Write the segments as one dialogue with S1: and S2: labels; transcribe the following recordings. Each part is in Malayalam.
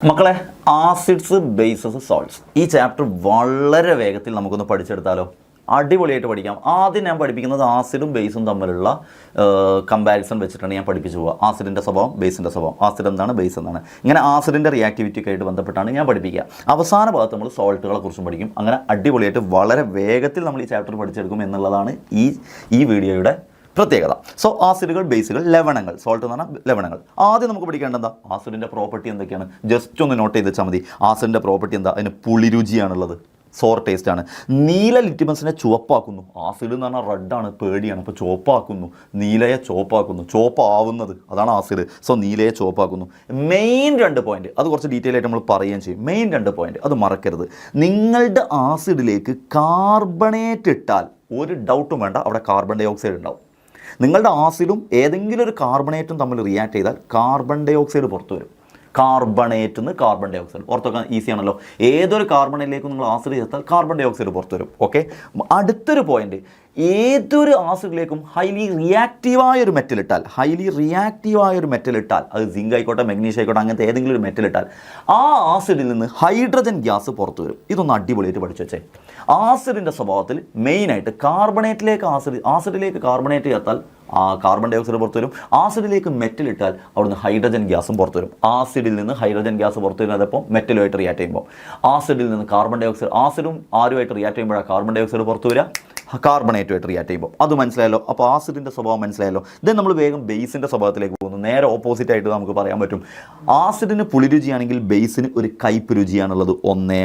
S1: മക്കളെ, ആസിഡ്സ് ബേസസ് സോൾട്ട്സ് ഈ ചാപ്റ്റർ വളരെ വേഗത്തിൽ നമുക്കൊന്ന് പഠിച്ചെടുത്താലോ? അടിപൊളിയായിട്ട് പഠിക്കാം. ആദ്യം ഞാൻ പഠിപ്പിക്കുന്നത് ആസിഡും ബേസും തമ്മിലുള്ള കമ്പാരിസൺ വെച്ചിട്ടാണ് ഞാൻ പഠിപ്പിച്ചു പോവുക. ആസിഡിൻ്റെ സ്വഭാവം, ബേസിൻ്റെ സ്വഭാവം, ആസിഡ് എന്താണ്, ബേസ് എന്താണ്, ഇങ്ങനെ ആസിഡിൻ്റെ റിയാക്ടിവിറ്റിയൊക്കെ ആയിട്ട് ബന്ധപ്പെട്ടാണ് ഞാൻ പഠിപ്പിക്കുക. അവസാന ഭാഗത്ത് നമ്മൾ സോൾട്ടുകളെ കുറിച്ചും പഠിക്കും. അങ്ങനെ അടിപൊളിയായിട്ട് വളരെ വേഗത്തിൽ നമ്മൾ ഈ ചാപ്റ്റർ പഠിച്ചെടുക്കും എന്നുള്ളതാണ് ഈ വീഡിയോയുടെ പ്രത്യേകത. സോ ആസിഡുകൾ, ബേസുകൾ, ലവണങ്ങൾ, സോൾട്ട് എന്ന് പറഞ്ഞാൽ ലവണങ്ങൾ. ആദ്യം നമുക്ക് പഠിക്കേണ്ടത് എന്താ? ആസിഡിൻ്റെ പ്രോപ്പർട്ടി എന്തൊക്കെയാണ്? ജസ്റ്റ് ഒന്ന് നോട്ട് ചെയ്ത് വെച്ചാൽ മതി. ആസിഡിൻ്റെ പ്രോപ്പർട്ടി എന്താ? അതിന് പുളിരുചിയാണുള്ളത്, സോർ ടേസ്റ്റ് ആണ്. നീല ലിറ്റ്മസിനെ ചുവപ്പാക്കുന്നു. ആസിഡ് എന്ന് പറഞ്ഞാൽ റെഡാണ്, പേടിയാണ്. അപ്പോൾ ചുവപ്പാക്കുന്നു, നീലയെ ചുവപ്പാക്കുന്നു, ചുവപ്പാവുന്നത് അതാണ് ആസിഡ്. സോ നീലയെ ചുവപ്പാക്കുന്നു. മെയിൻ 2 പോയിന്റ്, അത് കുറച്ച് ഡീറ്റെയിൽ ആയിട്ട് നമ്മൾ പറയുകയും ചെയ്യും. മെയിൻ 2 പോയിന്റ് അത് മറക്കരുത്. നിങ്ങളുടെ ആസിഡിലേക്ക് കാർബണേറ്റ് ഇട്ടാൽ ഒരു ഡൗട്ടും വേണ്ട, അവിടെ കാർബൺ ഡൈ ഓക്സൈഡ് ഉണ്ടാവും. നിങ്ങളുടെ ആസിഡും ഏതെങ്കിലും ഒരു കാർബണേറ്റും തമ്മിൽ റിയാക്ട് ചെയ്താൽ കാർബൺ ഡൈ ഓക്സൈഡ് പുറത്തു വരും. കാർബണേറ്റ് നിന്ന് കാർബൺ ഡൈ ഓക്സൈഡ് പുറത്തൊക്കെ ഈസി ആണല്ലോ. ഏതൊരു കാർബണേറ്റിലേക്കും നിങ്ങൾ ആസിഡ് ചേർത്താൽ കാർബൺ ഡൈ ഓക്സൈഡ് പുറത്തു വരും. ഓക്കെ, അടുത്തൊരു പോയിന്റ്, ഏതൊരു ആസിഡിലേക്കും ഹൈലി റിയാക്റ്റീവായൊരു മെറ്റൽ ഇട്ടാൽ അത് സിങ്ക് ആയിക്കോട്ടെ, മെഗ്നീഷ്യം ആയിക്കോട്ടെ, അങ്ങനത്തെ ഏതെങ്കിലും ഒരു മെറ്റൽ ഇട്ടാൽ ആ ആസിഡിൽ നിന്ന് ഹൈഡ്രജൻ ഗ്യാസ് പുറത്തു വരും. ഇതൊന്ന് അടിപൊളിയായിട്ട് പഠിച്ചു വെച്ചേ. ആസിഡിൻ്റെ സ്വഭാവത്തിൽ മെയിനായിട്ട് ആസിഡിലേക്ക് കാർബണേറ്റ് ചേർത്താൽ കാർബൺ ഡൈ ഓക്സൈഡ് പുറത്തു വരും. ആസിഡിലേക്ക് മെറ്റൽ ഇട്ടാൽ അവിടുന്ന് ഹൈഡ്രജൻ ഗ്യാസും പുറത്തു വരും. ആസിഡിൽ നിന്ന് ഹൈഡ്രജൻ ഗ്യാസ് പുറത്തു വരുന്നത് അപ്പോൾ മെറ്റലുമായിട്ട് റിയാക്ട് ചെയ്യുമ്പോൾ. ആസിഡിൽ നിന്ന് കാർബൺ ഡൈ ഓക്സൈഡ്, ആസിഡും ആരുമായിട്ട് റിയാക്ട് ചെയ്യുമ്പോഴാണ് കാർബൺ ഡൈ ഓക്സൈഡ് പുറത്തു വരിക, കാർബണേറ്റുമായിട്ട് റിയാക്ട് ചെയ്യുമ്പോൾ. അത് മനസ്സിലായല്ലോ? അപ്പോൾ ആസിഡിൻ്റെ സ്വഭാവം മനസ്സിലായല്ലോ. ദെൻ നമ്മൾ വേഗം ബേസിൻ്റെ സ്വഭാവത്തിലേക്ക് പോകുന്നു. നേരെ ഓപ്പോസിറ്റ് ആയിട്ട് നമുക്ക് പറയാൻ പറ്റും. ആസിഡിന് പുളിരുചിയാണെങ്കിൽ ബേസിന് ഒരു കയ്പ് രുചിയാണുള്ളത്. ഒന്ന്.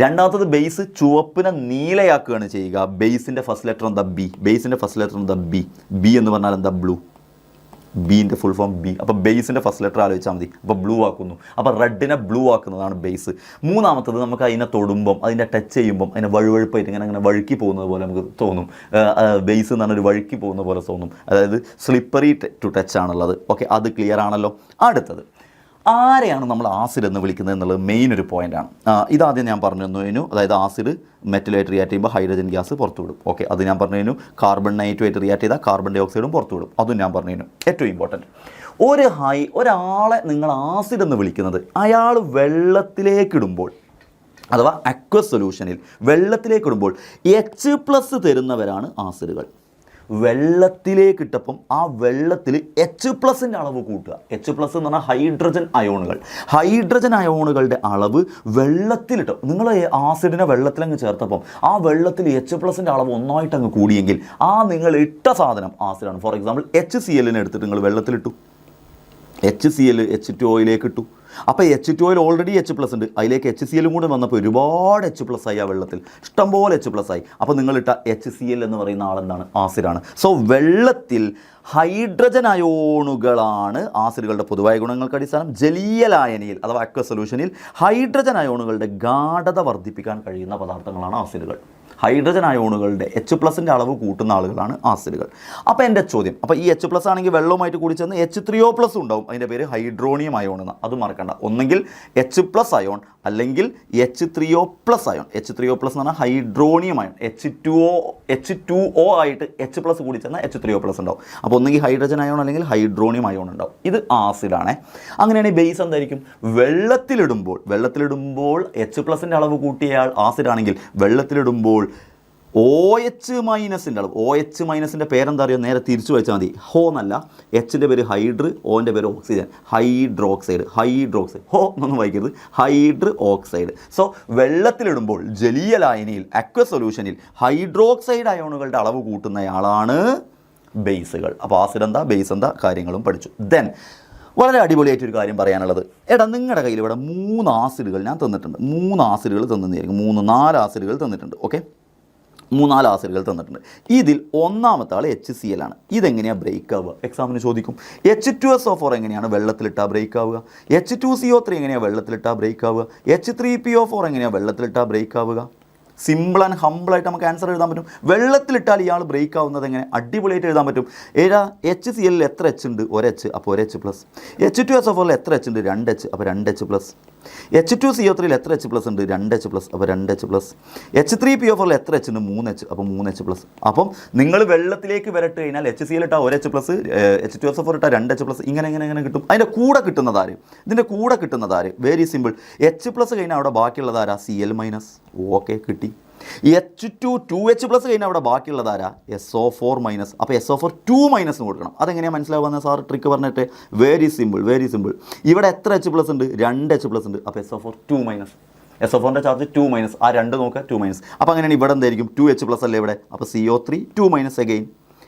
S1: രണ്ടാമത്തത്, ബേസ് ചുവപ്പിനെ നീലയാക്കുകയാണ് ചെയ്യുക. ബേസിൻ്റെ ഫസ്റ്റ് ലെറ്റർ എന്താ? ബി. ബേസിൻ്റെ ഫസ്റ്റ് ലെറ്റർ എന്താ? ബി. ബി എന്ന് പറഞ്ഞാൽ എന്താ? ബ്ലൂ. ബീൻ്റെ ഫുൾ ഫോം ബി. അപ്പോൾ ബേസിൻ്റെ ഫസ്റ്റ് ലെറ്റർ ആലോചിച്ചാൽ മതി. അപ്പോൾ ബ്ലൂ ആക്കുന്നു. അപ്പോൾ റെഡിനെ ബ്ലൂ ആക്കുന്നതാണ് ബേസ്. മൂന്നാമത്തത്, നമുക്ക് അതിനെ തൊടുമ്പം, അതിനെ ടച്ച് ചെയ്യുമ്പം അതിനെ വഴുവഴുപ്പായിട്ട് ഇങ്ങനെ വഴുക്കി പോകുന്നത് പോലെ നമുക്ക് തോന്നും. ബേസ് എന്ന് പറഞ്ഞൊരു വഴുക്കി പോകുന്ന പോലെ തോന്നും. അതായത് സ്ലിപ്പറി ടു ടച്ച് ആണുള്ളത്. ഓക്കെ, അത് ക്ലിയർ ആണല്ലോ. അടുത്തത്, ആരെയാണ് നമ്മൾ ആസിഡ് എന്ന് വിളിക്കുന്നത് എന്നുള്ളത് മെയിൻ ഒരു പോയിൻ്റാണ്. ഇതാദ്യം ഞാൻ പറഞ്ഞു തന്നു. അതായത് ആസിഡ് മെറ്റലായിട്ട് റിയാക്ട് ചെയ്യുമ്പോൾ ഹൈഡ്രജൻ ഗ്യാസ് പുറത്തു വിടും. ഓക്കെ, അത് ഞാൻ പറഞ്ഞു തന്നു. കാർബണേറ്റുമായിട്ട് റിയാക്ട് ചെയ്താൽ കാർബൺ ഡൈ ഓക്സൈഡും പുറത്തു വിടും. അതും ഞാൻ പറഞ്ഞു തന്നു. ഏറ്റവും ഇമ്പോർട്ടൻറ്റ്, ഒരാളെ നിങ്ങൾ ആസിഡ് എന്ന് വിളിക്കുന്നത് അയാൾ വെള്ളത്തിലേക്കിടുമ്പോൾ, അഥവാ അക്വസ് സൊല്യൂഷനിൽ വെള്ളത്തിലേക്കിടുമ്പോൾ H+ തരുന്നവരാണ് ആസിഡുകൾ. വെള്ളത്തിലേക്കിട്ടപ്പം ആ വെള്ളത്തിൽ H+ അളവ് കൂട്ടുക. H+ എന്ന് പറഞ്ഞാൽ ഹൈഡ്രജൻ അയോണുകളുടെ അളവ് വെള്ളത്തിലിട്ടോ. നിങ്ങൾ ആസിഡിനെ വെള്ളത്തിലങ്ങ് ചേർത്തപ്പം ആ വെള്ളത്തിൽ H+ അളവ് ഒന്നായിട്ട് അങ്ങ് കൂടിയെങ്കിൽ ആ നിങ്ങൾ ഇട്ട സാധനം ആസിഡാണ്. ഫോർ എക്സാമ്പിൾ HCl എടുത്തിട്ട് നിങ്ങൾ വെള്ളത്തിലിട്ടു, HCl H2O ഇട്ടു. അപ്പോൾ H2O ഓൾറെഡി H+ ഉണ്ട്, അതിലേക്ക് HCl കൂടെ വന്നപ്പോൾ ഒരുപാട് H+ ആയി. ആ വെള്ളത്തിൽ ഇഷ്ടംപോലെ H+ ആയി. അപ്പോൾ നിങ്ങളിട്ട HCl എന്ന് പറയുന്ന ആളെന്താണ്? ആസിഡാണ്. സോ വെള്ളത്തിൽ ഹൈഡ്രജൻ അയോണുകളാണ് ആസിഡുകളുടെ പൊതുവായ ഗുണങ്ങൾക്ക് അടിസ്ഥാനം. ജലീയ ലായനിയിൽ അഥവാ അക്വസ് സൊല്യൂഷനിൽ ഹൈഡ്രജൻ അയോണുകളുടെ ഗാഢത വർദ്ധിപ്പിക്കാൻ കഴിയുന്ന പദാർത്ഥങ്ങളാണ് ആസിഡുകൾ. ഹൈഡ്രജൻ അയോണുകളുടെ H+ അളവ് കൂട്ടുന്ന ആളുകളാണ് ആസിഡുകൾ. അപ്പോൾ എൻ്റെ ചോദ്യം, അപ്പോൾ ഈ H+ ആണെങ്കിൽ വെള്ളവുമായിട്ട് കൂടി ചേർന്ന് H3O+ ഉണ്ടാവും. അതിൻ്റെ പേര് ഹൈഡ്രോണിയം അയോൺ എന്ന്. അത് മറക്കണ്ട. ഒന്നെങ്കിൽ H+ അയോൺ അല്ലെങ്കിൽ H3O+ അയോൺ. H3O+ എന്ന് പറഞ്ഞാൽ ഹൈഡ്രോണിയം അയോൺ. H2O ആയിട്ട് H+ കൂടി ചേർന്നാൽ H3O+ ഉണ്ടാവും. അപ്പോൾ ഒന്നെങ്കിൽ ഹൈഡ്രജൻ അയോൺ അല്ലെങ്കിൽ ഹൈഡ്രോണിയം അയോൺ ഉണ്ടാവും. ഇത് ആസിഡാണ്. അങ്ങനെയാണെങ്കിൽ ബേസ് എന്തായിരിക്കും? വെള്ളത്തിലിടുമ്പോൾ H+ അളവ് കൂട്ടിയയാൾ ആസിഡാണെങ്കിൽ വെള്ളത്തിലിടുമ്പോൾ OH- അളവ്. OH- പേരെന്താ അറിയോ? നേരെ തിരിച്ചു വായിച്ചാൽ മതി. ഹോ എന്നല്ല, Hൻ്റെ പേര് ഹൈഡ്ര്, Oൻ്റെ പേര് ഓക്സിജൻ. ഹൈഡ്രോക്സൈഡ്. ഹോ എന്നൊന്നും വായിക്കരുത്, ഹൈഡ്ര് ഓക്സൈഡ്. സോ വെള്ളത്തിലിടുമ്പോൾ ജലീയ ലായനിയിൽ അക്വസ് സൊല്യൂഷനിൽ ഹൈഡ്രോക്സൈഡ് അയോണുകളുടെ അളവ് കൂട്ടുന്നയാളാണ് ബേസുകൾ. അപ്പോൾ ആസിഡ് എന്താ, ബേസ് എന്താ, കാര്യങ്ങളും പഠിച്ചു. ദെൻ വളരെ അടിപൊളിയായിട്ടൊരു കാര്യം പറയാനുള്ളത്, നിങ്ങളുടെ കയ്യിൽ ഇവിടെ 3 ആസിഡുകൾ ഞാൻ തന്നിട്ടുണ്ട്. 3 ആസിഡുകൾ തന്നിരിക്കും. 4 ആസിഡുകൾ തന്നിട്ടുണ്ട്. ഓക്കെ, 3-4 ആസിഡുകൾ തന്നിട്ടുണ്ട്. ഇതിൽ ഒന്നാമത്തെ ആൾ HCl ആണ്. ഇതെങ്ങനെയാണ് ബ്രേക്ക് ആവുക? എക്സാമിന് ചോദിക്കും. H2SO4 എങ്ങനെയാണ് വെള്ളത്തിലിട്ടാൽ ബ്രേക്ക് ആവുക? H2CO3 എങ്ങനെയാണ് വെള്ളത്തിലിട്ടാൽ ബ്രേക്ക് ആവുക? H3PO4 എങ്ങനെയാണ് വെള്ളത്തിലിട്ടാൽ ബ്രേക്ക് ആവുക? സിമ്പിൾ ആൻഡ് ഹമ്പിളായിട്ട് നമുക്ക് ആൻസർ എഴുതാൻ പറ്റും. വെള്ളത്തിലിട്ടാൽ ഇയാൾ ബ്രേക്ക് ആവുന്നത് എങ്ങനെ? അടിപൊളിയായിട്ട് എഴുതാൻ പറ്റും. HCl എത്ര H ഉണ്ട്? 1 H, അപ്പോൾ 1 H+. H2SO4 എത്ര H ഉണ്ട്? 2 H, അപ്പോൾ 2 H+. H2CO3 എത്ര H+ ഉണ്ട്? 2H+. അപ്പോൾ 2H+. H3PO4 എത്ര H ഉണ്ട്? 3H. അപ്പോൾ 3H+. അപ്പം നിങ്ങൾ വെള്ളത്തിലേക്ക് വരട്ട് കഴിഞ്ഞാൽ HCl ഇട്ടാൽ 1H+, H2SO4 ഇട്ടാൽ 2H+, ഇങ്ങനെ കിട്ടും. അതിൻ്റെ കൂടെ കിട്ടുന്നതാര്? ഇതിൻ്റെ കൂടെ കിട്ടുന്നതാര്? Very simple. H+ കഴിഞ്ഞാൽ അവിടെ ബാക്കിയുള്ളതാരാ? Cl-. ഓക്കെ, കിട്ടി. H2 2H+ കഴിഞ്ഞാൽ അവിടെ ബാക്കിയുള്ളതാരാ? SO4-. അപ്പോൾ SO4 2- കൊടുക്കണം. അതെങ്ങനെയാണ് മനസ്സിലാവുന്നത് സാർ? ട്രിക്ക് പറഞ്ഞിട്ട് വെരി സിമ്പിൾ. ഇവിടെ എത്ര H+ ഉണ്ട്? 2H+ ഉണ്ട്. അപ്പോൾ SO4 2-. SO4ൻ്റെ ചാർജ് 2-. ആ 2 നോക്കുക, 2-. അപ്പോൾ അങ്ങനെയാണ് ഇവിടെ എന്തായിരിക്കും? 2H+ അല്ലേ ഇവിടെ? അപ്പോൾ CO3 2- അഗെയിൻ.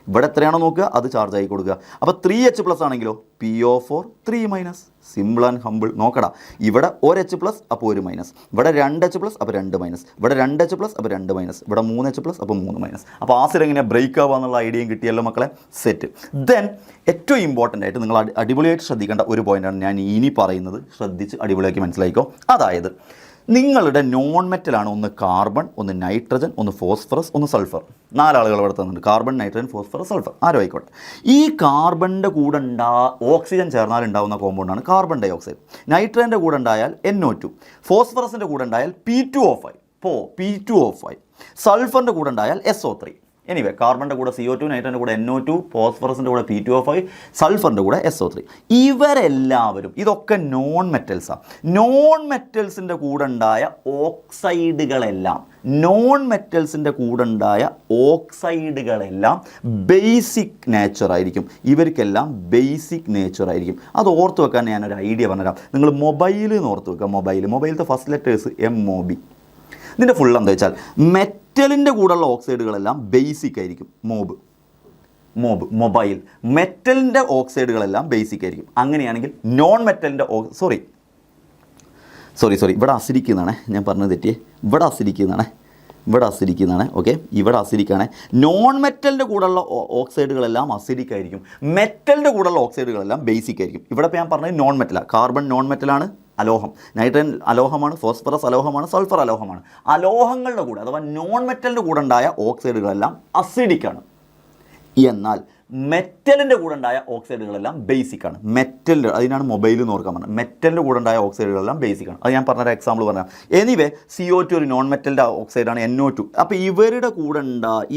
S1: ഇവിടെ എത്രയാണോ നോക്കുക അത് ചാർജ് ആയി കൊടുക്കുക. അപ്പോൾ 3H+ ആണെങ്കിലോ PO4 3-. Simple and humble. നോക്കടാ, ഇവിടെ 1H+, അപ്പോൾ 1-. ഇവിടെ 2H+, അപ്പോൾ 2-. ഇവിടെ 2H+, അപ്പോൾ 2-. ഇവിടെ 3H+, അപ്പോൾ 3-. അപ്പോൾ ആസിഡ് എങ്ങനെ ബ്രേക്ക് ആവുക എന്നുള്ള ഐഡിയയും കിട്ടിയല്ലോ മക്കളെ. സെറ്റ്. ദെൻ ഏറ്റവും ഇമ്പോർട്ടൻ്റ് ആയിട്ട് നിങ്ങൾ അടിപൊളിയായിട്ട് ശ്രദ്ധിക്കേണ്ട ഒരു പോയിൻ്റാണ് ഞാൻ ഇനി പറയുന്നത്. ശ്രദ്ധിച്ച് അടിപൊളിയാക്കി മനസ്സിലാക്കിക്കോ. അതായത് നിങ്ങളുടെ നോൺ മെറ്റലാണ് ഒന്ന് കാർബൺ, ഒന്ന് നൈട്രജൻ, ഒന്ന് ഫോസ്ഫറസ്, ഒന്ന് സൾഫർ. 4 ആളുകൾ ഇവിടെ തന്നിട്ടുണ്ട്. Carbon, nitrogen, phosphorus, sulphur. ആരും ആയിക്കോട്ടെ. ഈ കാർബണിൻ്റെ കൂടെ ഓക്സിജൻ ചേർന്നാൽ ഉണ്ടാകുന്ന കോമ്പൗണ്ടാണ് കാർബൺ ഡൈ ഓക്സൈഡ്. നൈട്രജൻ്റെ കൂടെ ഉണ്ടായാൽ NO2. ഫോസ്ഫറസിൻ്റെ കൂടെ ഉണ്ടായാൽ P2O5. P2O5. സൾഫറിൻ്റെ കൂടെ ഉണ്ടായാൽ SO3. എനിവേ, കാർബണിൻ്റെ കൂടെ CO2, നൈട്രജൻ്റെ കൂടെ NO2, ഫോസ്ഫറസിൻ്റെ കൂടെ P2O5, സൾഫറിൻ്റെ കൂടെ SO3. ഇവരെല്ലാവരും ഇതൊക്കെ നോൺ മെറ്റൽസാണ്. നോൺ മെറ്റൽസിൻ്റെ കൂടെ ഉണ്ടായ ഓക്സൈഡുകളെല്ലാം ബേസിക് നേച്ചർ ആയിരിക്കും. ഇവർക്കെല്ലാം ബേസിക് നേച്ചർ ആയിരിക്കും. അത് ഓർത്ത് വെക്കാൻ ഞാനൊരു ഐഡിയ പറഞ്ഞുതരാം. നിങ്ങൾ മൊബൈലിൽ നിന്ന് ഓർത്ത് വെക്കുക. മൊബൈലത്തെ ഫസ്റ്റ് ലെറ്റേഴ്സ് MOB. ഇതിൻ്റെ ഫുൾ എന്താ വെച്ചാൽ മെറ്റലിൻ്റെ കൂടെയുള്ള ഓക്സൈഡുകളെല്ലാം ബേസിക് ആയിരിക്കും. മൊബൈൽ. മെറ്റലിൻ്റെ ഓക്സൈഡുകളെല്ലാം ബേസിക് ആയിരിക്കും. അങ്ങനെയാണെങ്കിൽ നോൺ മെറ്റലിൻ്റെ സോറി ഇവിടെ അസിഡിക്കുന്നതാണേ, ഞാൻ പറഞ്ഞത് തെറ്റിയേ. ഇവിടെ അസിഡിക്കുന്നതാണ്. ഓക്കെ, ഇവിടെ അസിഡിക്കാണ്. നോൺ മെറ്റലിൻ്റെ കൂടെയുള്ള ഓക്സൈഡുകളെല്ലാം അസിഡിക് ആയിരിക്കും. മെറ്റലിൻ്റെ കൂടെയുള്ള ഓക്സൈഡുകളെല്ലാം ബേസിക് ആയിരിക്കും. ഇവിടെ ഇപ്പോൾ ഞാൻ പറഞ്ഞത് നോൺ മെറ്റലാണ്. കാർബൺ നോൺ മെറ്റലാണ്, അലോഹം. നൈട്രജൻ അലോഹമാണ്, ഫോസ്ഫറസ് അലോഹമാണ്, സൾഫർ അലോഹമാണ്. അലോഹങ്ങളുടെ കൂടെ അഥവാ നോൺ മെറ്റലിൻ്റെ കൂടെ ഉണ്ടായ ഓക്സൈഡുകളെല്ലാം അസിഡിക്കാണ്. എന്നാൽ മെറ്റലിൻ്റെ കൂടെ ഉണ്ടായ ഓക്സൈഡുകളെല്ലാം ബേസിക്കാണ്. മെറ്റലിൻ്റെ, അതിനാണ് മൊബൈൽ എന്ന് ഓർക്കാൻ പറഞ്ഞത്. മെറ്റലിൻ്റെ കൂടെ ഉണ്ടായ ഓക്സൈഡുകളെല്ലാം ബേസിക്കാണ്. അത് ഞാൻ പറഞ്ഞൊരു എക്സാമ്പിൾ പറയാം. എനിവേ, CO2 ഒരു നോൺ മെറ്റലിൻ്റെ ഓക്സൈഡാണ്, NO2. അപ്പോൾ ഇവരുടെ കൂടെ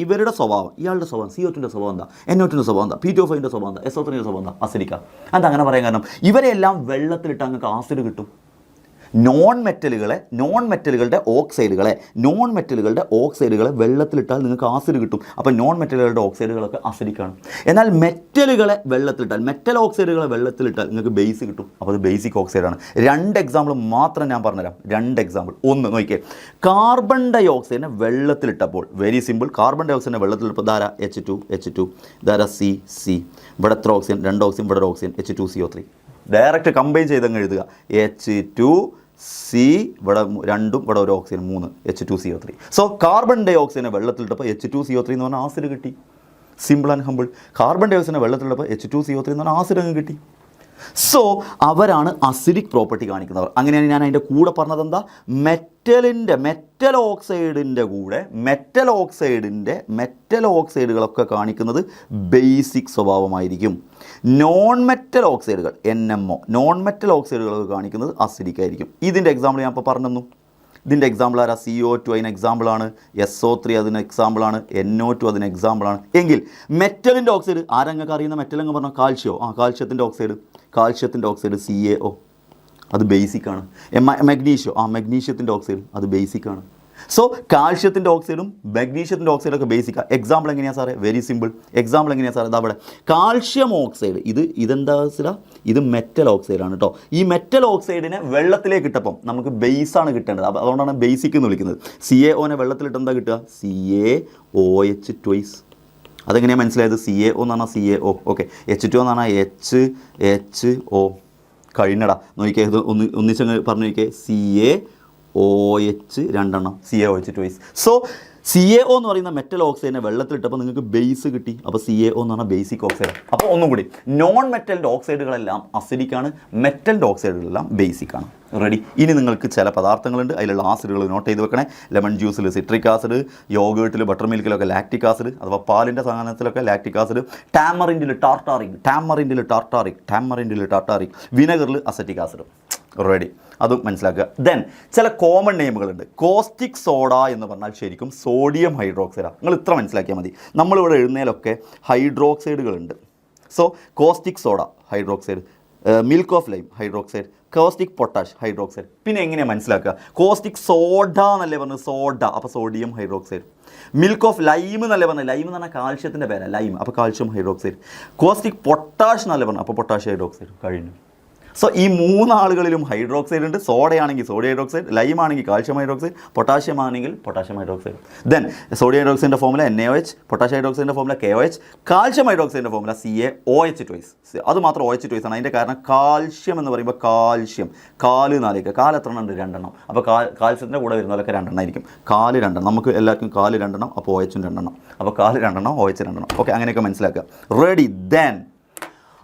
S1: ഇവരുടെ സ്വഭാവം, ഇയാളുടെ സ്വഭാവം, CO2ൻ്റെ സ്വഭാവം എന്താ? NO2ൻ്റെ സ്വഭാവം എന്താ? P2O5ൻ്റെ സ്വഭാവം എന്താ? SO3ൻ്റെ സ്വഭാവം എന്താ? അസിഡിക്കാണ്. അത് അങ്ങനെ പറയാൻ കാരണം ഇവരെല്ലാം വെള്ളത്തിലിട്ട് അങ്ങ് ആസിഡ് കിട്ടും. നോൺ മെറ്റലുകളുടെ ഓക്സൈഡുകളെ വെള്ളത്തിലിട്ടാൽ നിങ്ങൾക്ക് ആസിഡ് കിട്ടും. അപ്പോൾ നോൺ മെറ്റലുകളുടെ ഓക്സൈഡുകളൊക്കെ അസിഡിക്കാണ്. എന്നാൽ മെറ്റൽ ഓക്സൈഡുകളെ വെള്ളത്തിലിട്ടാൽ നിങ്ങൾക്ക് ബേസ് കിട്ടും. അപ്പോൾ അത് ബേസിക് ഓക്സൈഡാണ്. 2 എക്സാമ്പിൾ മാത്രം ഞാൻ പറഞ്ഞുതരാം. 2 എക്സാമ്പിൾ. ഒന്ന് നോക്കിയേ, കാർബൺ ഡൈ ഓക്സൈഡിനെ വെള്ളത്തിലിട്ടപ്പോൾ, വെരി സിമ്പിൾ, കാർബൺ ഡൈ ഓക്സൈഡിനെ വെള്ളത്തിലിട്ടപ്പോൾ ധാരാ H2, ധാരാ C. ഇവിടെ എത്ര ഓക്സിജൻ? 2 ഓക്സിജൻ, ഇവിടെ ഓക്സിജൻ, H2CO3. ഡയറക്റ്റ് കമ്പൈൻ ചെയ്തങ്ങ് എഴുതുക. H2C, ഇവിടെ 2, ഇവിടെ ഒരു ഓക്സിജൻ 3, H2CO3. സോ കാർബൺ ഡൈ ഓക്സൈഡിനെ വെള്ളത്തിലിട്ടപ്പോൾ H2CO3 എന്ന് പറഞ്ഞാൽ ആസിഡ് കിട്ടി. Simple and humble. കാർബൺ ഡൈ ഓക്സൈഡിനെ വെള്ളത്തിലിട്ടപ്പോൾ H2CO3 എന്ന് പറഞ്ഞാൽ ആസിഡ് അങ്ങ് കിട്ടി. സോ അവരാണ് അസിഡിക് പ്രോപ്പർട്ടി കാണിക്കുന്നവർ. അങ്ങനെയാണ് ഞാൻ അതിൻ്റെ കൂടെ പറഞ്ഞത് എന്താ? മെറ്റൽ ഓക്സൈഡുകളൊക്കെ കാണിക്കുന്നത് ബേസിക് സ്വഭാവമായിരിക്കും. നോൺ മെറ്റൽ ഓക്സൈഡുകൾ NMO, നോൺ മെറ്റൽ ഓക്സൈഡുകളൊക്കെ കാണിക്കുന്നത് അസിഡിക് ആയിരിക്കും. ഇതിൻ്റെ എക്സാമ്പിൾ ഞാൻ ഇപ്പോൾ പറഞ്ഞു തന്നു. ഇതിൻ്റെ എക്സാമ്പിൾ ആരാ? CO2 അതിന് എക്സാമ്പിളാണ്, SO3 അതിന് എക്സാമ്പിളാണ്, NO2 അതിന് എക്സാമ്പിളാണ്. എങ്കിൽ മെറ്റലിൻ്റെ ഓക്സൈഡ് ആരങ്ങൾക്ക് അറിയുന്ന മെറ്റലെന്ന് പറഞ്ഞാൽ കാൽഷ്യത്തിൻ്റെ ഓക്സൈഡ് CaO, അത് ബേസിക്കാണ്. മഗ്നീഷ്യത്തിൻ്റെ ഓക്സൈഡ് അത് ബേസിക്കാണ്. സോ കാൽഷ്യത്തിൻ്റെ ഓക്സൈഡും മഗ്നീഷ്യത്തിൻ്റെ ഓക്സൈഡൊക്കെ ബേസിക്കാണ്. എക്സാമ്പിൾ എങ്ങനെയാണ് സാറേ? Very simple. എക്സാമ്പിൾ എങ്ങനെയാണ് സാറേ? അതവിടെ കാൽഷ്യം ഓക്സൈഡ്, ഇതെന്താ സാ? ഇത് മെറ്റൽ ഓക്സൈഡാണ് കേട്ടോ. ഈ മെറ്റൽ ഓക്സൈഡിനെ വെള്ളത്തിലേക്ക് ഇട്ടപ്പം നമുക്ക് ബേസാണ് കിട്ടേണ്ടത്. അതുകൊണ്ടാണ് ബേസിക് എന്ന് വിളിക്കുന്നത്. CaOനെ വെള്ളത്തിലിട്ട് എന്താ കിട്ടുക? CaOH twice. അതെങ്ങനെയാണ് മനസ്സിലായത്? CaO എന്ന് പറഞ്ഞാൽ CaO. ഓക്കെ, H2 എന്ന് പറഞ്ഞാൽ HO. കഴിഞ്ഞടാ, നോക്കിയേ, ഇത് ഒന്നിച്ചങ്ങ് പറഞ്ഞു നോക്കിയേ. CaOH 2 CaOH twice. So CaO എന്ന് പറയുന്ന മെറ്റൽ ഓക്സൈഡിനെ വെള്ളത്തിലിട്ടപ്പോൾ നിങ്ങൾക്ക് ബേസ് കിട്ടി. അപ്പോൾ CaO എന്ന് പറഞ്ഞാൽ ബേസിക് ഓക്സൈഡ്. അപ്പോൾ ഒന്നും കൂടി, നോൺ മെറ്റലിൻ്റെ ഓക്സൈഡുകളെല്ലാം അസിഡിക്കാണ്, മെറ്റലിൻ്റെ ഓക്സൈഡുകളെല്ലാം ബേസിക്കാണ്. റെഡി? ഇനി നിങ്ങൾക്ക് ചില പദാർത്ഥങ്ങളുണ്ട്, അതിലുള്ള ആസിഡുകൾ നോട്ട് ചെയ്ത് വെക്കണേ. ലെമൺ ജ്യൂസിൽ സിട്രിക് ആസിഡ്, യോഗേർട്ടിൽ ബട്ടർ മിൽക്കിലൊക്കെ ലാക്റ്റിക് ആസിഡ്, അഥവാ പാലിൻ്റെ സാധനത്തിലൊക്കെ ലാക്റ്റിക് ആസിഡ്, ടാമറിൻഡിൽ ടാർട്ടാറിക്, വിനെഗറിൽ അസറ്റിക് ആസിഡ്. റെഡി, അതും മനസ്സിലാക്കുക. ദെൻ ചില കോമൺ നെയിമുകളുണ്ട്. കോസ്റ്റിക് സോഡ എന്ന് പറഞ്ഞാൽ ശരിക്കും സോഡിയം ഹൈഡ്രോക്സൈഡാണ്. നിങ്ങൾ ഇത്ര മനസ്സിലാക്കിയാൽ മതി. നമ്മളിവിടെ എഴുതുന്നതിലൊക്കെ ഹൈഡ്രോക്സൈഡുകളുണ്ട്. So caustic soda hydroxide, milk of lime hydroxide, caustic potash hydroxide. പിന്നെ എങ്ങനെയാണ് മനസ്സിലാക്കുക? കോസ്റ്റിക് സോഡ എന്നല്ലേ പറഞ്ഞത്, സോഡ, അപ്പോൾ sodium hydroxide. Milk of lime എന്നല്ലേ പറഞ്ഞത്, ലൈം എന്ന് പറഞ്ഞാൽ കാൽഷ്യത്തിൻ്റെ പേരാണ്, ലൈം, അപ്പോൾ കാൽഷ്യം ഹൈഡ്രോക്സൈഡ്. കോസ്റ്റിക് പൊട്ടാഷ് എന്നല്ലേ പറഞ്ഞത്, അപ്പോൾ പൊട്ടാഷ് ഹൈഡ്രോക്സൈഡ്. കഴിഞ്ഞു. സോ ഈ മൂന്നാളുകളിലും ഹൈഡ്രോക്സൈഡ് ഉണ്ട്. സോഡയാണെങ്കിൽ സോഡിയം ഹൈഡ്രോക്സൈഡ്, ലൈം ആണെങ്കിൽ കാൽഷ്യം ഹൈഡ്രോക്സൈഡ്, പൊട്ടാഷ്യം ആണെങ്കിൽ പൊട്ടാഷ്യം ഹൈഡ്രോക്സൈഡ്. ദെൻ സോഡിയം ഹൈഡ്രോക്സൈഡിൻ്റെ ഫോമുല NaOH, പൊട്ടാഷ്യം ഹൈഡ്രോക്സൈഡിൻ്റെ ഫോമുല KOH, കാൽഷ്യം ഹൈഡ്രോക്സൈഡിൻ്റെ ഫോമുല CaOH2. അത് മാത്രം OH2 ആണ്. അതിൻ്റെ കാരണം കാൽഷ്യം എന്ന് പറയുമ്പോൾ കാൽഷ്യം, കാല് നാലേക്ക്, കാല് എത്ര എണ്ണം ഉണ്ട്? 2 എണ്ണം. അപ്പോൾ കാൽഷ്യത്തിൻ്റെ കൂടെ വരുന്നവരൊക്കെ 2 എണ്ണം ആയിരിക്കും. കാല് 2 എണ്ണം, നമുക്ക് എല്ലാവർക്കും കാല് 2 എണ്ണം, അപ്പോൾ OH 2 എണ്ണം, അപ്പോൾ കാല് 2 എണ്ണം, OH 2 എണ്ണം. ഓക്കെ, അങ്ങനെയൊക്കെ മനസ്സിലാക്കുക. റെഡി. ദെൻ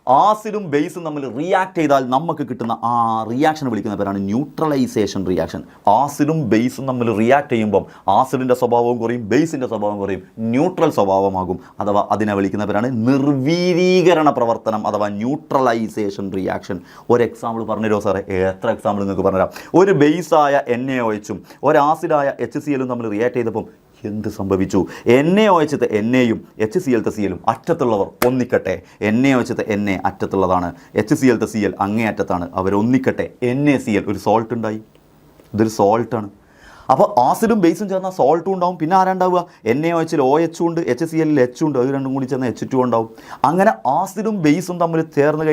S1: ആസിഡും ബേസും തമ്മിൽ റിയാക്ട് ചെയ്താൽ നമുക്ക് കിട്ടുന്ന ആ റിയാക്ഷനെ വിളിക്കുന്ന പേരാണ് ന്യൂട്രലൈസേഷൻ റിയാക്ഷൻ. ആസിഡും ബേസും തമ്മിൽ റിയാക്ട് ചെയ്യുമ്പം ആസിഡിൻ്റെ സ്വഭാവവും കുറയും, ബേസിൻ്റെ സ്വഭാവം കുറയും, ന്യൂട്രൽ സ്വഭാവമാകും. അഥവാ അതിനെ വിളിക്കുന്ന പേരാണ് നിർവീരീകരണ പ്രവർത്തനം അഥവാ ന്യൂട്രലൈസേഷൻ റിയാക്ഷൻ. ഒരു എക്സാമ്പിൾ പറഞ്ഞുതരുമോ സാറേ? എത്ര എക്സാമ്പിൾ നിങ്ങൾക്ക് പറഞ്ഞുതരാം. ഒരു ബേസായ NaOH ഉം ഒരു ആസിഡായ HCl തമ്മിൽ റിയാക്ട് ചെയ്തപ്പം എന്ത് സംഭവിച്ചു? NaOH എന്നെയും HCl Cലും അറ്റത്തുള്ളവർ ഒന്നിക്കട്ടെ. NaOH Na അറ്റത്തുള്ളതാണ്, HCl Cl അങ്ങേ അറ്റത്താണ്, അവരൊന്നിക്കട്ടെ. NaCl ഒരു സോൾട്ട് ഉണ്ടായി. ഇതൊരു സോൾട്ടാണ്. അപ്പോൾ ആസിഡും ബേസും ചേർന്നാൽ സോൾട്ടും ഉണ്ടാവും. പിന്നെ ആരാണ്ടാവുക? NaOHൽ OH ഉണ്ട്, HCl H ഉണ്ട്, അത് രണ്ടും കൂടി ചേർന്ന് H2 ഉണ്ടാവും. അങ്ങനെ ആസിഡും ബേസും തമ്മിൽ ചേർന്ന്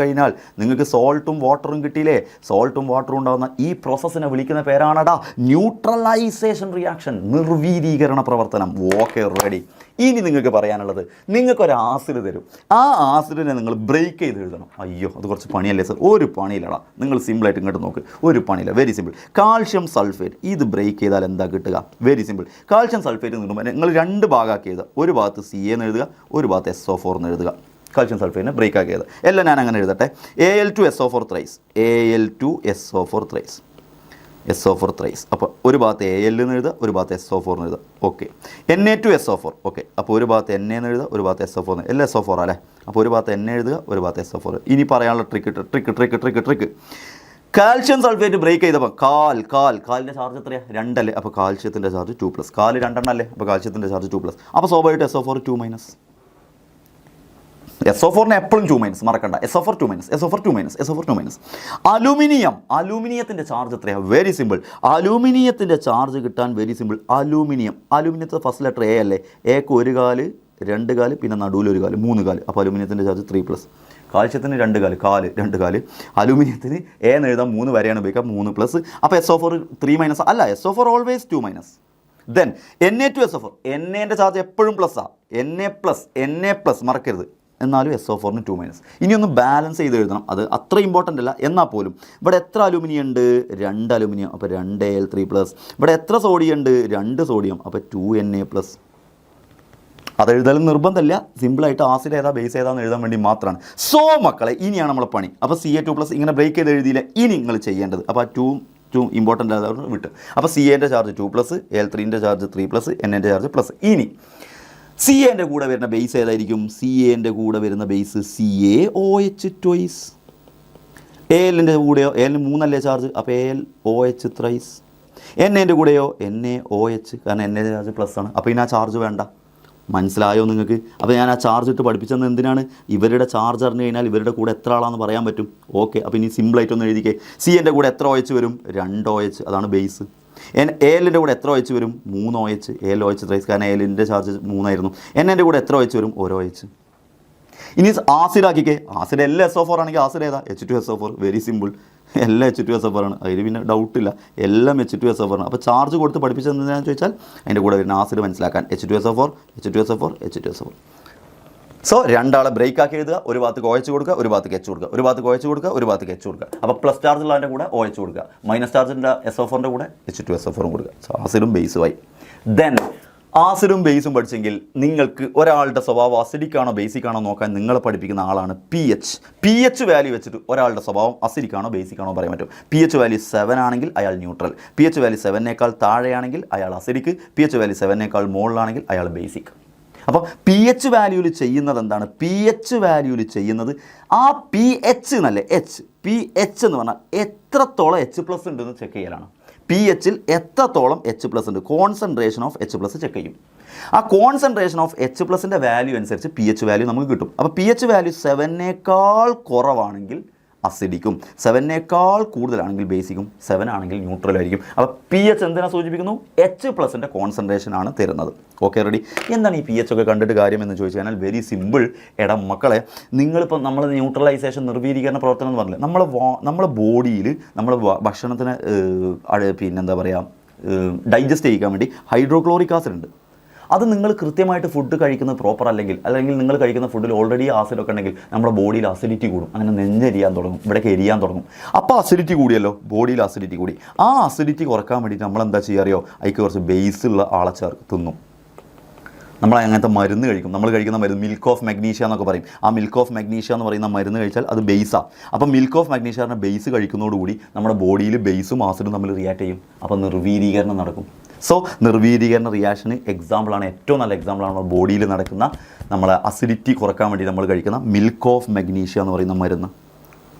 S1: കഴിഞ്ഞാൽ നിങ്ങൾക്ക് സോൾട്ടും വാട്ടറും കിട്ടിയില്ലേ? സോൾട്ടും വാട്ടറും ഉണ്ടാകുന്ന ഈ പ്രോസസ്സിനെ വിളിക്കുന്ന പേരാണടാ ന്യൂട്രലൈസേഷൻ റിയാക്ഷൻ, നിർവീരീകരണ പ്രവർത്തനം. Okay, ready. ഇനി നിങ്ങൾക്ക് പറയാനുള്ളത്, നിങ്ങൾക്കൊരു ആസിഡ് തരും. ആ ആസിഡിനെ നിങ്ങൾ ബ്രേക്ക് ചെയ്ത് എഴുതണം. അയ്യോ, അത് കുറച്ച് പണിയല്ലേ സർ? ഒരു പണിയില്ലടാ, നിങ്ങൾ സിമ്പിളായിട്ട് ഇങ്ങോട്ട് നോക്ക്. ഒരു പണിയില്ല, വെരി സിമ്പിൾ. കാൽഷ്യം സൾഫേറ്റ്, ഇത് ബ്രേക്ക് ചെയ്താൽ എന്താ കിട്ടുക? Very simple. കാൽഷ്യം സൾഫേറ്റ് കിട്ടുമ്പോൾ നിങ്ങൾ 2 ഭാഗമാക്കി എഴുതുക. ഒരു ഭാഗത്ത് Ca എന്ന് എഴുതുക, ഒരു ഭാഗത്ത് SO4 എന്ന് എഴുതുക. കാൽഷ്യം സൾഫേറ്റിനെ ബ്രേക്ക് ആക്കിയത് എല്ലാം ഞാൻ അങ്ങനെ എഴുതട്ടെ. Al2SO4 thrice, Al2SO4 thrice, SO4 thrice. അപ്പോൾ ഒരു ഭാഗത്ത് Al എന്ന് എഴുതുക, ഒരു ഭാഗത്ത് SO4 എന്ന് എഴുതുക. ഓക്കെ. Na2SO4. ഓക്കെ, അപ്പോൾ ഒരു ഭാഗത്ത് Na എന്ന് എഴുതുക, ഒരു ഭാഗത്ത് SO4 എന്ന്. എല്ലാം SO4 അല്ലേ? അപ്പോൾ ഒരു ഭാഗത്ത് Na എഴുതുക, ഒരു ഭാഗത്ത് SO4. ഇനി പറയാനുള്ള ട്രിക്ക് കാൽഷ്യം സൾഫേറ്റ് ബ്രേക്ക് ചെയ്തപ്പോൾ കാലിൻ്റെ ചാർജ് എത്രയാണ്? 2 അല്ലേ? അപ്പോൾ കാൽഷ്യത്തിൻ്റെ ചാർജ് 2+. കാല് 2 എണ്ണം അല്ലേ? അപ്പോൾ കാൽഷ്യത്തിൻ്റെ ചാർജ് 2+. അപ്പോൾ സ്വാഭാവികമായിട്ട് SO4 2-. SO4നെ എപ്പോഴും 2- മറക്കണ്ട. SO4 2-. അലൂമിനിയത്തിൻ്റെ ചാർജ് എത്രയാണ്? Very simple. അലൂമിനിയത്തിൻ്റെ ചാർജ് കിട്ടാൻ വെരി സിമ്പിൾ. അലൂമിനിയത്തിൻ്റെ ഫസ്റ്റ് ലെറ്റർ A അല്ലേ? Aക്ക് 1 കാല്, 2 കാല്, പിന്നെ നടുവിൽ 1 കാല്, 3 കാല്. അപ്പോൾ അലൂമിനിയത്തിൻ്റെ ചാർജ് 3+. കാൽഷ്യത്തിന് 2 കാല്, 2 കാല്. അലൂമിനിയത്തിന് A എന്ന് എഴുതാൻ 3 വരെയാണ് ഉപയോഗിക്കുക, 3+. അപ്പോൾ SO4 3- അല്ല, SO4 always 2-. Then Na2SO4, NAൻ്റെ charge എപ്പോഴും പ്ലസ്സാണ്. Na+ മറക്കരുത്. എന്നാലും SO4ന് 2-. ഇനിയൊന്ന് ബാലൻസ് ചെയ്ത് എഴുതണം. അത് അത്ര ഇമ്പോർട്ടൻ്റ് അല്ല, എന്നാൽ പോലും ഇവിടെ എത്ര അലുമിനിയം ഉണ്ട്? 2 അലുമിനിയം, അപ്പോൾ 2 Al3+. ഇവിടെ എത്ര സോഡിയം ഉണ്ട്? 2 സോഡിയം, അപ്പോൾ 2 Na+. അതെഴുതാലും നിർബന്ധമില്ല, സിമ്പിളായിട്ട് ആസിഡ് ഏതാ ബേസ് ഏതാന്ന് എഴുതാൻ വേണ്ടി മാത്രമാണ്. സോ മക്കളെ, ഇനിയാണ് നമ്മളെ പണി. അപ്പോൾ Ca2+ ഇങ്ങനെ ബ്രേക്ക് ചെയ്ത് എഴുതിയില്ല. ഇനി നിങ്ങൾ ചെയ്യേണ്ടത്, അപ്പോൾ ആ 2 ഇമ്പോർട്ടൻ്റ് ആയതുകൊണ്ട് വിട്ട്. അപ്പോൾ Caൻ്റെ ചാർജ് 2+, Al3ൻ്റെ ചാർജ് 3+, Naൻ്റെ ചാർജ് പ്ലസ്. ഇനി Caൻ്റെ കൂടെ വരുന്ന ബേസ് ഏതായിരിക്കും? Caൻ്റെ കൂടെ വരുന്ന ബേസ് CaOH2. Alൻ്റെ കൂടെയോ? Alന് 3 അല്ലേ ചാർജ്? അപ്പോൾ AlOH ത്രൈസ്. Naൻ്റെ കൂടെയോ? NaOH, കാരണം Naൻ്റെ ചാർജ് പ്ലസ് ആണ്. അപ്പോൾ ഇനി ആ ചാർജ് വേണ്ട. മനസ്സിലായോ നിങ്ങൾക്ക്? അപ്പോൾ ഞാൻ ആ ചാർജ് ഇട്ട് പഠിപ്പിച്ചത് എന്തിനാണ്? ഇവരുടെ ചാർജ് അറിഞ്ഞു കഴിഞ്ഞാൽ ഇവരുടെ കൂടെ എത്ര ആളാണെന്ന് പറയാൻ പറ്റും. ഓക്കെ, അപ്പോൾ ഇനി സിമ്പിളായിട്ടൊന്ന് എഴുതിക്കേ. Cൻ്റെ കൂടെ എത്ര OH വരും? 2 OH, അതാണ് ബേസ്. Alൻ്റെ കൂടെ എത്ര OH വരും? 3 OH, AlOH ത്രൈസ്, കാരണം Alൻ്റെ ചാർജ് 3 ആയിരുന്നു. Naൻ്റെ കൂടെ എത്ര OH വരും? 1 OH. ഇനി ആസിഡ് ആക്കിക്കേ. ആസിഡ് എല്ലാം SO4 ആണെങ്കിൽ ആസിഡ് ഏതാ? H2SO4. Very simple. എല്ലാം H2SO4 ആണ്. അതിൽ പിന്നെ ഡൗട്ടില്ല, എല്ലാം H2SO4 ആണ്. അപ്പോൾ ചാർജ് കൊടുത്ത് പഠിപ്പിച്ചത് എന്താണെന്ന് ചോദിച്ചാൽ അതിൻ്റെ കൂടെ വരുന്ന ആസിഡ് മനസ്സിലാക്കാൻ. H2SO4. സോ 2 ആളെ ബ്രേക്ക് ആക്കി എഴുതുക. ഒരു ഭാഗത്ത് OH കൊടുക്കുക, ഒരു ഭാഗത്ത് H കൊടുക്കുക, ഒരു ഭാഗത്ത് OH കൊടുക്കുക, ഒരു ഭാഗത്ത് H കൊടുക്കുക. അപ്പോൾ പ്ലസ് ചാർജ് ഉള്ളതിൻ്റെ കൂടെ OH കൊടുക്കുക, മൈനസ് ചാർജിൻ്റെ SO4ൻ്റെ കൂടെ H2SO4 കൊടുക്കുക. സോ ആസിഡും ബേസുമായി. ദെൻ ആസിഡും ബേസും പഠിച്ചെങ്കിൽ നിങ്ങൾക്ക് ഒരാളുടെ സ്വഭാവം അസിഡിക്കാണോ ബേസിക്കാണോ നോക്കാൻ നിങ്ങളെ പഠിപ്പിക്കുന്ന ആളാണ് pH വാല്യൂ വെച്ചിട്ട് ഒരാളുടെ സ്വഭാവം അസിഡിക്കാണോ ബേസിക്കാണോ പറയാൻ പറ്റും. pH വാല്യൂ 7 ആണെങ്കിൽ അയാൾ ന്യൂട്രൽ, pH വാല്യൂ 7നേക്കാൾ താഴെയാണെങ്കിൽ അയാൾ അസിഡിക്, pH വാല്യൂ 7നേക്കാൾ മുകളിലാണെങ്കിൽ അയാൾ ബേസിക്. അപ്പോൾ പി എച്ച് വാല്യൂവിൽ ചെയ്യുന്നത് എന്താണ്? പി എച്ച് വാല്യൂവിൽ ചെയ്യുന്നത് ആ പി എച്ച് എന്നല്ലേ, പി എച്ച് എന്ന് പറഞ്ഞാൽ എത്രത്തോളം H+ ഉണ്ടെന്ന് ചെക്ക് ചെയ്യലാണ്. പി എച്ചിൽ എത്രത്തോളം H+ ഉണ്ട്, കോൺസെൻട്രേഷൻ ഓഫ് H+ ചെക്ക് ചെയ്യും. ആ കോൺസെൻട്രേഷൻ ഓഫ് H+ൻ്റെ വാല്യൂ അനുസരിച്ച് പി എച്ച് വാല്യൂ നമുക്ക് കിട്ടും. അപ്പോൾ പി എച്ച് വാല്യൂ 7നേക്കാൾ കുറവാണെങ്കിൽ അസിഡിക്കും, 7നേക്കാൾ കൂടുതലാണെങ്കിൽ ബേസിക്കും, 7 ആണെങ്കിൽ ന്യൂട്രലായിരിക്കും. അപ്പോൾ പി എച്ച് എന്തിനാ സൂചിപ്പിക്കുന്നു? H+ൻ്റെ കോൺസെൻട്രേഷനാണ് തരുന്നത്. Okay, ready? എന്താണ് ഈ പി എച്ച് ഒക്കെ കണ്ടിട്ട് കാര്യം എന്ന് ചോദിച്ചു കഴിഞ്ഞാൽ വെരി സിമ്പിൾ. എടാ മക്കളെ, നിങ്ങളിപ്പോൾ നമ്മൾ ന്യൂട്രലൈസേഷൻ നിർവീരീകരണ പ്രവർത്തനം എന്ന് പറഞ്ഞില്ല, നമ്മളെ ബോഡിയിൽ നമ്മൾ ഭക്ഷണത്തിന് പിന്നെന്താ പറയുക, ഡൈജസ്റ്റ് ചെയ്യിക്കാൻ വേണ്ടി ഹൈഡ്രോക്ലോറിക് ആസിഡ് ഉണ്ട്. അത് നിങ്ങൾ കൃത്യമായിട്ട് ഫുഡ് കഴിക്കുന്നത് പ്രോപ്പർ അല്ലെങ്കിൽ നിങ്ങൾ കഴിക്കുന്ന ഫുഡിൽ ഓൾറെഡി ആസിഡൊക്കെ ഉണ്ടെങ്കിൽ നമ്മുടെ ബോഡിയിൽ അസിഡിറ്റി കൂടും, അങ്ങനെ നെഞ്ഞെരിയാൻ തുടങ്ങും, ഇവിടേക്ക് എരിയാൻ തുടങ്ങും. അപ്പോൾ അസിഡിറ്റി കൂടിയല്ലോ, ബോഡിയിൽ അസിഡിറ്റി കൂടി. ആ അസിഡിറ്റി കുറക്കാൻ വേണ്ടിയിട്ട് നമ്മൾ എന്താ ചെയ്യാറിയോ, അതിക്ക് കുറച്ച് ബേസുള്ള ആളെ തിന്നും. നമ്മൾ അങ്ങനത്തെ മരുന്ന് കഴിക്കും. നമ്മൾ കഴിക്കുന്ന മരുന്ന് മിൽക്ക് ഓഫ് മഗ്നീഷ്യ എന്നൊക്കെ പറയും. ആ മിൽക്ക് ഓഫ് മഗ്നീഷ്യ എന്ന് പറയുന്ന മരുന്ന് കഴിച്ചാൽ അത് ബേസാണ്. അപ്പോൾ മിൽക്ക് ഓഫ് മഗ്നീഷ്യ ബേസ് കഴിക്കുന്നതോടുകൂടി നമ്മുടെ ബോഡിയിൽ ബേസും ആസിഡും തമ്മിൽ റിയാക്ട് ചെയ്യും. അപ്പോൾ നിർവീരീകരണം നടക്കും. സോ നിർവീരീകരണ റിയാക്ഷന് എക്സാമ്പിളാണ്, ഏറ്റവും നല്ല എക്സാമ്പിളാണ് നമ്മുടെ ബോഡിയിൽ നടക്കുന്ന, നമ്മളെ അസിഡിറ്റി കുറക്കാൻ വേണ്ടി നമ്മൾ കഴിക്കുന്ന മിൽക്ക് ഓഫ് മഗ്നീഷ്യ എന്ന് പറയുന്ന മരുന്ന്.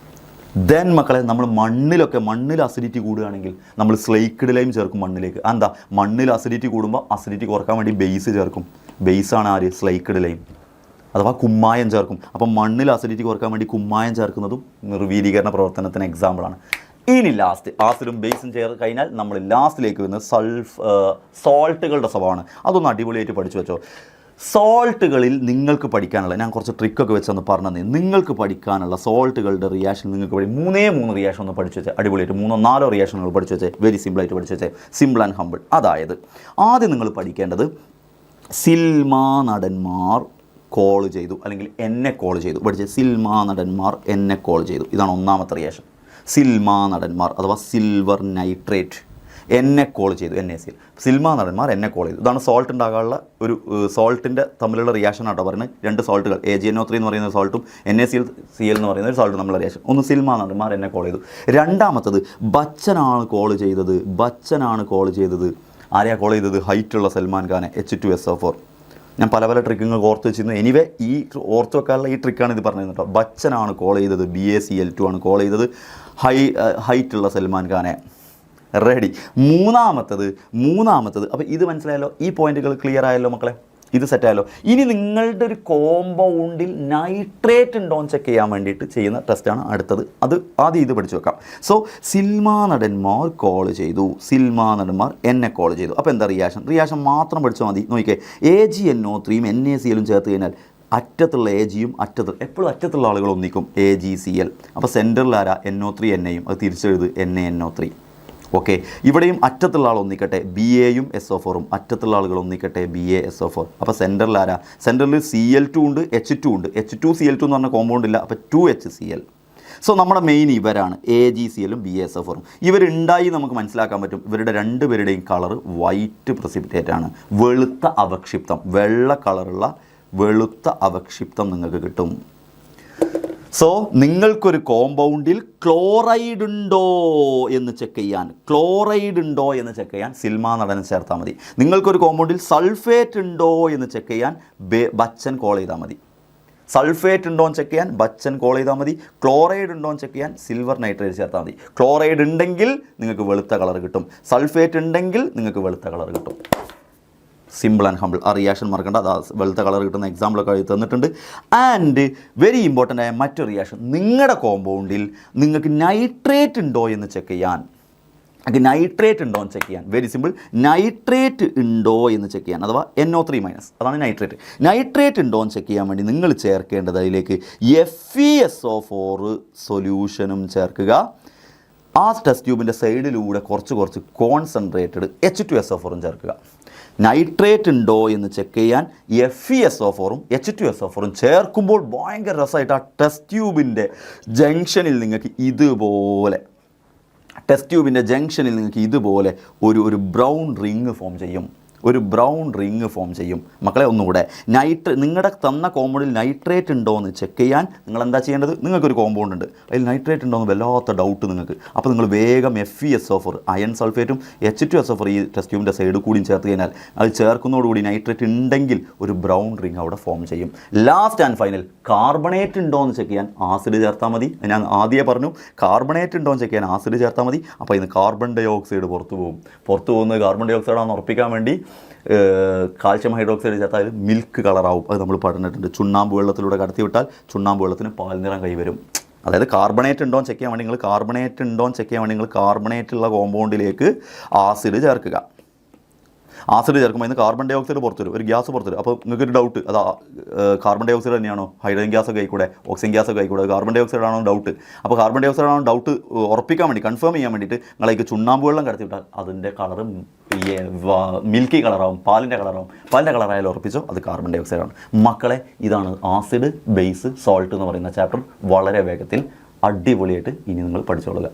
S1: ദെൻ മക്കളെ, നമ്മൾ മണ്ണിൽ അസിഡിറ്റി കൂടുകയാണെങ്കിൽ നമ്മൾ സ്ലൈക്ക്ഡ് ലൈം ചേർക്കും മണ്ണിലേക്ക്. എന്താ, മണ്ണിൽ അസിഡിറ്റി കൂടുമ്പോൾ അസിഡിറ്റി കുറക്കാൻ വേണ്ടി ബേസ് ചേർക്കും. ബേസാണ് ആര്? സ്ലൈക്ക്ഡ് ലൈം അഥവാ കുമ്മായം ചേർക്കും. അപ്പം മണ്ണിൽ അസിഡിറ്റി കുറക്കാൻ വേണ്ടി കുമ്മായം ചേർക്കുന്നതും നിർവീരീകരണ പ്രവർത്തനത്തിന് എക്സാമ്പിളാണ്. ഇനി ലാസ്റ്റ് ആസിഡും ബേസും ചേർത്ത് കഴിഞ്ഞാൽ നമ്മൾ ലാസ്റ്റിലേക്ക് വരുന്നത് സോൾട്ടുകളുടെ സ്വഭാവമാണ്. അതൊന്ന് അടിപൊളിയായിട്ട് പഠിച്ചു വെച്ചോ. സോൾട്ടുകളിൽ നിങ്ങൾക്ക് പഠിക്കാനുള്ള, ഞാൻ കുറച്ച് ട്രിക്കൊക്കെ വെച്ചൊന്ന് പറഞ്ഞത്, നിങ്ങൾക്ക് പഠിക്കാനുള്ള സോൾട്ടുകളുടെ റിയാക്ഷൻ നിങ്ങൾക്ക് 3 റിയാക്ഷൻ ഒന്ന് പഠിച്ചു വെച്ചാൽ അടിപൊളിയായിട്ട് 3-4 റിയാക്ഷനുകൾ പഠിച്ചു വെച്ചേ, വെരി സിമ്പിളായിട്ട് പഠിച്ചു വെച്ചേ, സിമ്പിൾ ആൻഡ് ഹമ്പിൾ. അതായത് ആദ്യം നിങ്ങൾ പഠിക്കേണ്ടത് സിൽമാ നടന്മാർ കോൾ ചെയ്തു, അല്ലെങ്കിൽ എന്നെ കോൾ ചെയ്തു. പഠിച്ചത് സിൽമാ നടന്മാർ എന്നെ കോൾ ചെയ്തു. ഇതാണ് ഒന്നാമത്തെ റിയാക്ഷൻ. സിൽമാ നടന്മാർ അഥവാ സിൽവർ നൈട്രേറ്റ് എന്നെ കോൾ ചെയ്തു, NaCl. സിൽമാ നടന്മാർ എന്നെ കോൾ ചെയ്തു. ഇതാണ് സോൾട്ട് ഉണ്ടാകാനുള്ള ഒരു സോൾട്ടിൻ്റെ തമ്മിലുള്ള റിയാക്ഷൻ ആട്ടോ പറയുന്നത്. 2 സോൾട്ടുകൾ AgNO3 എന്ന് പറയുന്ന സോൾട്ടും NaCl എന്ന് പറയുന്ന ഒരു സോൾട്ടും തമ്മിലുള്ള റിയാക്ഷൻ. ഒന്ന് സിൽമാ നടന്മാർ എന്നെ കോൾ ചെയ്തു. രണ്ടാമത്തത് ബച്ചനാണ് കോൾ ചെയ്തത്. ആരെയാണ് കോൾ ചെയ്തത്? ഹൈറ്റുള്ള സൽമാൻ ഖാനെ, H2SO4. ഞാൻ പല ട്രിക്കുകൾ ഓർത്ത് വെച്ചിരുന്നു. എനിവേ ഈ ഓർത്ത് വെക്കാനുള്ള ഈ ട്രിക്കാണ് ഇത് പറഞ്ഞത് കേട്ടോ. ബച്ചനാണ് കോൾ ചെയ്തത്, BaCl2 ആണ് കോൾ ചെയ്തത്, ഹൈറ്റുള്ള സൽമാൻ ഖാനെ. റെഡി. മൂന്നാമത്തത് അപ്പോൾ ഇത് മനസ്സിലായല്ലോ, ഈ പോയിന്റുകൾ ക്ലിയർ ആയല്ലോ മക്കളെ, ഇത് സെറ്റായല്ലോ. ഇനി നിങ്ങളുടെ ഒരു കോമ്പൗണ്ടിൽ നൈട്രേറ്റ് ഉണ്ടോ എന്ന് ചെക്ക് ചെയ്യാൻ വേണ്ടിയിട്ട് ചെയ്യുന്ന ടെസ്റ്റാണ് അടുത്തത്. അത് ആദ്യം ഇത് പഠിച്ചു വെക്കാം. സോ സിൽമാ നടന്മാർ കോൾ ചെയ്തു, സിൽമാ നടന്മാർ എന്നെ കോൾ ചെയ്തു. അപ്പോൾ എന്താ റിയാക്ഷൻ മാത്രം പഠിച്ചാൽ മതി. നോക്കിക്കേ, AgNO3യും NaClഉം ചേർത്ത് കഴിഞ്ഞാൽ അറ്റത്തുള്ള Agയും എപ്പോഴും അറ്റത്തുള്ള ആളുകൾ ഒന്നിക്കും, AgCl. അപ്പോൾ സെൻറ്ററിൽ ആരാ? NO3 NAയും, അത് തിരിച്ചെഴുത് NaNO3. ഓക്കെ, ഇവിടെയും അറ്റത്തുള്ള ആൾ ഒന്നിക്കട്ടെ, BAയും SO4ഉം, അറ്റത്തുള്ള ആളുകൾ ഒന്നിക്കട്ടെ, BaSO4. അപ്പോൾ സെൻറ്ററിൽ ആരാ? സെൻറ്ററിൽ Cl2 ഉണ്ട്, H2 ഉണ്ട്. H2Cl2 എന്ന് പറഞ്ഞ കോമ്പൗണ്ട് ഇല്ല, അപ്പോൾ 2HCl. സോ നമ്മുടെ മെയിൻ ഇവരാണ്, AgClഉം BaSO4ഉം. ഇവരുണ്ടായി നമുക്ക് മനസ്സിലാക്കാൻ പറ്റും. ഇവരുടെ 2 പേരുടെയും കളർ വൈറ്റ് പ്രസിപ്പിറ്റേറ്റ് ആണ്, വെളുത്ത അവക്ഷിപ്തം, വെള്ള കളറുള്ള വെളുത്ത അവക്ഷിപ്തം നിങ്ങൾക്ക് കിട്ടും. സോ നിങ്ങൾക്കൊരു കോമ്പൗണ്ടിൽ ക്ലോറൈഡ് ഉണ്ടോ എന്ന് ചെക്ക് ചെയ്യാൻ സിൽമാ നടനെ ചേർത്താൽ മതി. നിങ്ങൾക്കൊരു കോമ്പൗണ്ടിൽ സൾഫേറ്റ് ഉണ്ടോ എന്ന് ചെക്ക് ചെയ്യാൻ ബച്ചൻ കോൾ ചെയ്താൽ മതി. സൾഫേറ്റ് ഉണ്ടോ എന്ന് ചെക്ക് ചെയ്യാൻ ബച്ചൻ കോൾ ചെയ്താൽ മതി. ക്ലോറൈഡ് ഉണ്ടോ എന്ന് ചെക്ക് ചെയ്യാൻ സിൽവർ നൈട്രേറ്റ് ചേർത്താൽ മതി. ക്ലോറൈഡ് ഉണ്ടെങ്കിൽ നിങ്ങൾക്ക് വെളുത്ത കളർ കിട്ടും, സൾഫേറ്റ് ഉണ്ടെങ്കിൽ നിങ്ങൾക്ക് വെളുത്ത കളർ കിട്ടും. Simple and humble. ആ റിയാക്ഷൻ മറക്കണ്ട, അത് വെളുത്ത കളർ കിട്ടുന്ന എക്സാമ്പിളൊക്കെ എഴുതി തന്നിട്ടുണ്ട്. ആൻഡ് വെരി ഇമ്പോർട്ടൻ്റ് ആയ മറ്റൊരു റിയാക്ഷൻ, നിങ്ങളുടെ കോമ്പൗണ്ടിൽ നിങ്ങൾക്ക് നൈട്രേറ്റ് ഉണ്ടോ എന്ന് ചെക്ക് ചെയ്യാൻ. വെരി സിമ്പിൾ, നൈട്രേറ്റ് ഉണ്ടോ എന്ന് ചെക്ക് ചെയ്യാൻ, അഥവാ NO3-, അതാണ് നൈട്രേറ്റ് ഉണ്ടോ എന്ന് ചെക്ക് ചെയ്യാൻ വേണ്ടി നിങ്ങൾ ചേർക്കേണ്ടത് അതിലേക്ക് FeSO4 സൊല്യൂഷനും ചേർക്കുക. ആ ടെസ്റ്റ് ട്യൂബിൻ്റെ സൈഡിലൂടെ കുറച്ച് കോൺസെൻട്രേറ്റഡ് H2SO4ഉം ചേർക്കുക. നൈട്രേറ്റ് ഉണ്ടോ എന്ന് ചെക്ക് ചെയ്യാൻ FeSO4ഉം H2SO4ഉം ചേർക്കുമ്പോൾ ഭയങ്കര രസമായിട്ട് ആ ടെസ്റ്റ് ട്യൂബിൻ്റെ ജംഗ്ഷനിൽ നിങ്ങൾക്ക് ഇതുപോലെ ഒരു ബ്രൗൺ റിങ് ഫോം ചെയ്യും. ഒരു ബ്രൗൺ റിങ് ഫോം ചെയ്യും. മക്കളെ ഒന്നുകൂടെ, നിങ്ങളുടെ തന്ന കോമ്പൗണ്ടിൽ നൈട്രേറ്റ് ഉണ്ടോ എന്ന് ചെക്ക് ചെയ്യാൻ നിങ്ങൾ എന്താ ചെയ്യേണ്ടത്? നിങ്ങൾക്കൊരു കോമ്പൗണ്ട് ഉണ്ട്, അതിൽ നൈട്രേറ്റ് ഉണ്ടോ എന്ന് വല്ലാത്ത ഡൗട്ട് നിങ്ങൾക്ക്. അപ്പോൾ നിങ്ങൾ വേഗം FeSO4 അയൺ സൾഫേറ്റും H2SO4 ഈ ടെസ്റ്റ് ട്യൂബിൻ്റെ സൈഡ് കൂടിയും ചേർത്ത് കഴിഞ്ഞാൽ അത് ചേർക്കുന്നതോടുകൂടി നൈട്രേറ്റ് ഉണ്ടെങ്കിൽ ഒരു ബ്രൗൺ റിങ് അവിടെ ഫോം ചെയ്യും. ലാസ്റ്റ് ആൻഡ് ഫൈനൽ, കാർബണേറ്റ് ഉണ്ടോ എന്ന് ചെക്ക് ചെയ്യാൻ ആസിഡ് ചേർത്താൽ മതി. ഞാൻ ആദ്യമേ പറഞ്ഞു കാർബണേറ്റ് ഉണ്ടോ എന്ന് ചെക്ക് ചെയ്യാൻ ആസിഡ് ചേർത്താൽ മതി. അപ്പോൾ ഇന്ന് കാർബൺ ഡൈ ഓക്സൈഡ് പുറത്തു പോകുന്നത് കാർബൺ ഡൈ ഓക്സൈഡാണെന്ന് ഉറപ്പിക്കാൻ വേണ്ടി കാൽഷ്യം ഹൈഡ്രോക്സൈഡ് ചേർത്താൽ മിൽക്ക് കളറാവും. അത് നമ്മൾ പറഞ്ഞിട്ടുണ്ട്. ചുണ്ണാമ്പ് വെള്ളത്തിലൂടെ കടത്തി വിട്ടാൽ ചുണ്ണാമ്പ് വെള്ളത്തിന് പാൽ നിറം കൈവരും. അതായത് കാർബണേറ്റ് ഉണ്ടോ എന്ന് ചെക്ക് ചെയ്യാൻ വേണ്ടി നിങ്ങൾ കാർബണേറ്റുള്ള കോമ്പൗണ്ടിലേക്ക് ആസിഡ് ചേർക്കുക. ആസിഡ് ചേർക്കുമ്പോൾ ഇന്ന് കാർബൺ ഡൈ ഓക്സൈഡ് പുറത്തു വരും, ഒരു ഗ്യാസ് പുറത്തു വരും. അപ്പോൾ നിങ്ങൾക്കൊരു ഡൗട്ട്, അത് കാർബൺ ഡൈ ഓക്സൈഡ് തന്നെയാണോ, ഹൈഡ്രജൻ ഗ്യാസ് ഒക്കെ ആയിക്കൂടെ, ഓക്സിജൻ ഗ്യാസ് ഒക്കെ ആയിക്കൂടെ, കാർബൺ ഡൈ ഓക്സൈഡ് ആണോ ഡൗട്ട്. അപ്പോൾ കാർബൺ ഡൈ ഓക്സൈഡ് ആണോ ഡൗട്ട് ഉറപ്പിക്കാൻ വേണ്ടി, കൺഫേം ചെയ്യാൻ വേണ്ടിയിട്ട് നിങ്ങളേക്ക് ചുണ്ണാമ്പ് വെള്ളം കടത്തി വിട്ടാൽ അതിൻ്റെ കളറ് മിൽക്കി കളറാവും, പാലിൻ്റെ കളറായാലും ഉറപ്പിച്ചോ അത് കാർബൺ ഡൈ ഓക്സൈഡാണ്. മക്കളെ, ഇതാണ് ആസിഡ്, ബേസ്, സോൾട്ട് എന്ന് പറയുന്ന ചാപ്റ്റർ. വളരെ വേഗത്തിൽ അടിപൊളിയായിട്ട് ഇനി നിങ്ങൾ പഠിച്ചോളുക.